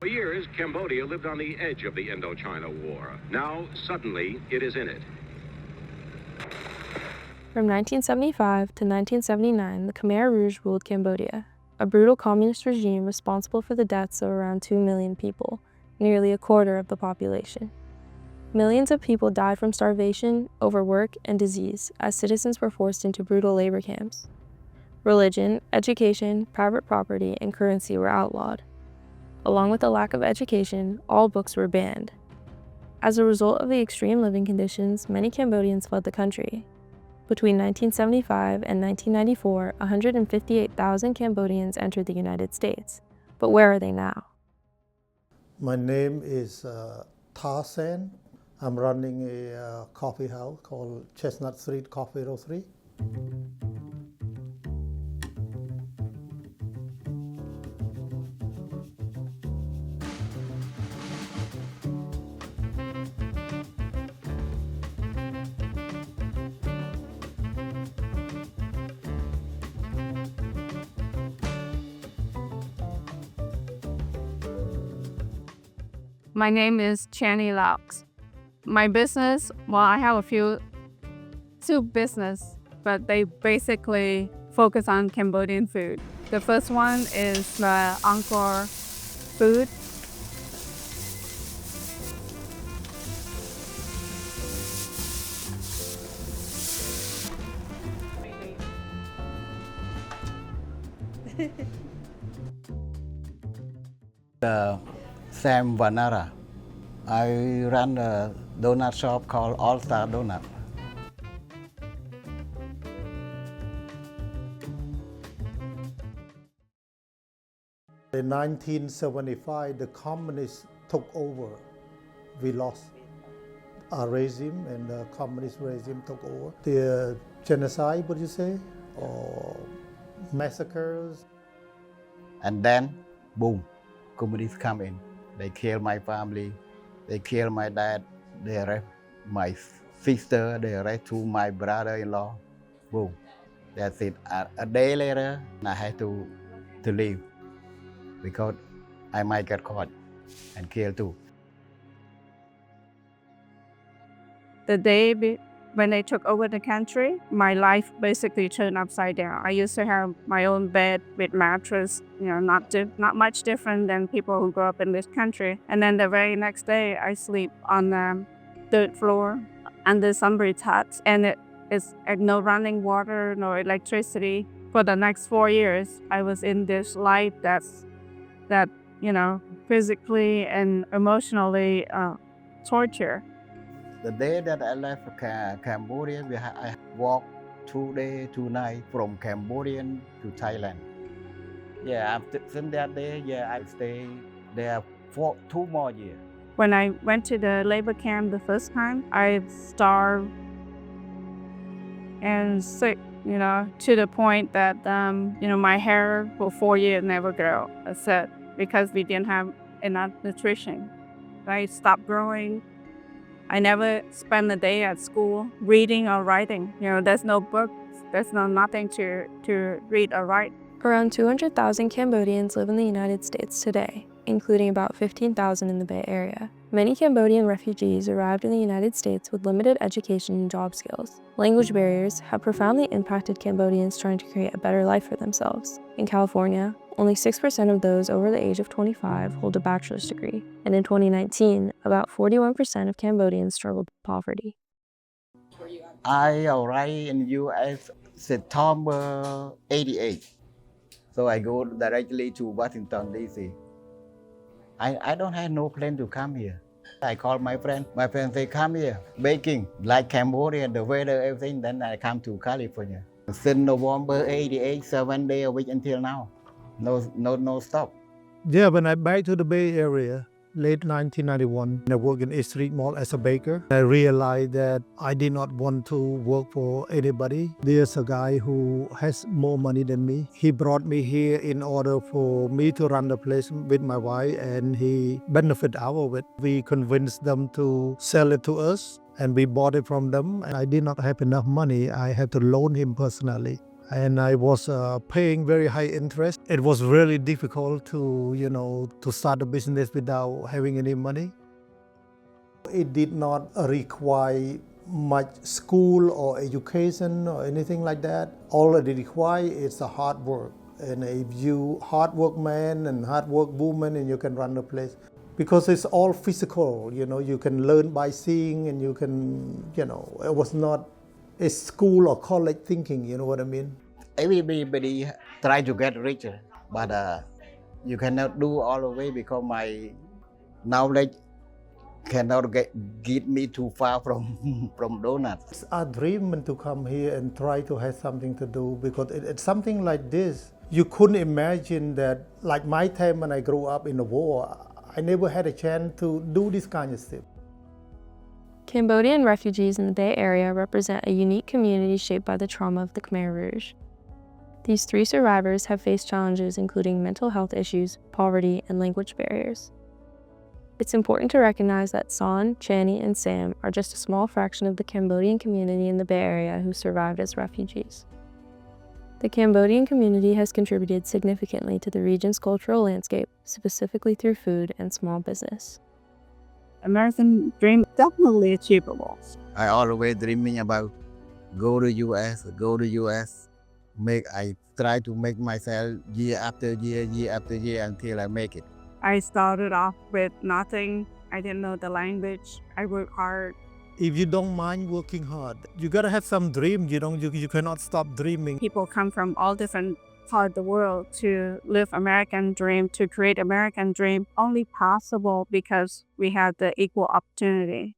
For years, Cambodia lived on the edge of the Indochina War. Now, suddenly, it is in it. From 1975 to 1979, the Khmer Rouge ruled Cambodia, a brutal communist regime responsible for the deaths of around 2 million people, nearly a quarter of the population. Millions of people died from starvation, overwork, and disease as citizens were forced into brutal labor camps. Religion, education, private property, and currency were outlawed. Along with the lack of education, all books were banned. As a result of the extreme living conditions, many Cambodians fled the country. Between 1975 and 1994, 158,000 Cambodians entered the United States. But where are they now? My name is Tha Sen. I'm running a coffee house called Chestnut Street Coffee Roastery. My name is Channy Laux. My business, well, I have two business, but they basically focus on Cambodian food. The first one is the Angkor food. Sam Vernali. I run a donut shop called All Star Donut. In 1975, the communists took over. We lost our regime and the communist regime took over. The genocide, what do you say, or massacres. And then, boom, communists come in. They kill my family, they kill my dad, they arrest my sister, they arrest my brother-in-law. Boom, that's it. A day later, I had to leave because I might get caught and killed too. The day when they took over the country, my life basically turned upside down. I used to have my own bed with mattress, not much different than people who grew up in this country. And then the very next day, I sleep on the third floor under somebody's hut, and it's no running water, no electricity. For the next 4 years, I was in this life that physically and emotionally torture. The day that I left Cambodia, I walked 2 days, 2 nights from Cambodia to Thailand. Yeah, since that day, I stayed there for 2 more years. When I went to the labor camp the first time, I starved and sick, to the point that, my hair for 4 years never grew. I said, because we didn't have enough nutrition. I stopped growing. I never spent a day at school reading or writing. There's no books, there's nothing to read or write. Around 200,000 Cambodians live in the United States today, including about 15,000 in the Bay Area. Many Cambodian refugees arrived in the United States with limited education and job skills. Language barriers have profoundly impacted Cambodians trying to create a better life for themselves. In California, only 6% of those over the age of 25 hold a bachelor's degree, and in 2019, about 41% of Cambodians struggled with poverty. I arrived in U.S. September 88, so I go directly to Washington, D.C. I don't have no plan to come here. I called my friend. My friend say, come here, baking, like Cambodia, the weather, everything. Then I come to California. Since November 88, 7 days a week until now. No stop. Yeah, when I back to the Bay Area, late 1991, I worked in East Street Mall as a baker. I realized that I did not want to work for anybody. There's a guy who has more money than me. He brought me here in order for me to run the place with my wife, and he benefited out of it. We convinced them to sell it to us, and we bought it from them. I did not have enough money. I had to loan him personally. and I was paying very high interest. It was really difficult to start a business without having any money. It did not require much school or education or anything like that. All it requires is the hard work. And if you hard work man and hard work woman, and you can run the place. Because it's all physical, you can learn by seeing, and you can, it was not a school or college thinking, you know what I mean? Everybody try to get richer, but you cannot do all the way because my knowledge cannot get me too far from from donuts. It's a dream to come here and try to have something to do, because it's something like this. You couldn't imagine that, like my time when I grew up in the war, I never had a chance to do this kind of stuff. Cambodian refugees in the Bay Area represent a unique community shaped by the trauma of the Khmer Rouge. These 3 survivors have faced challenges including mental health issues, poverty, and language barriers. It's important to recognize that Son, Channy, and Sam are just a small fraction of the Cambodian community in the Bay Area who survived as refugees. The Cambodian community has contributed significantly to the region's cultural landscape, specifically through food and small business. American dream definitely achievable. I always dreaming about go to US. I try to make myself year after year until I make it. I started off with nothing. I didn't know the language. I worked hard. If you don't mind working hard, you gotta have some dream. You cannot stop dreaming. People come from all different parts of the world to live American dream, to create American dream, only possible because we have the equal opportunity.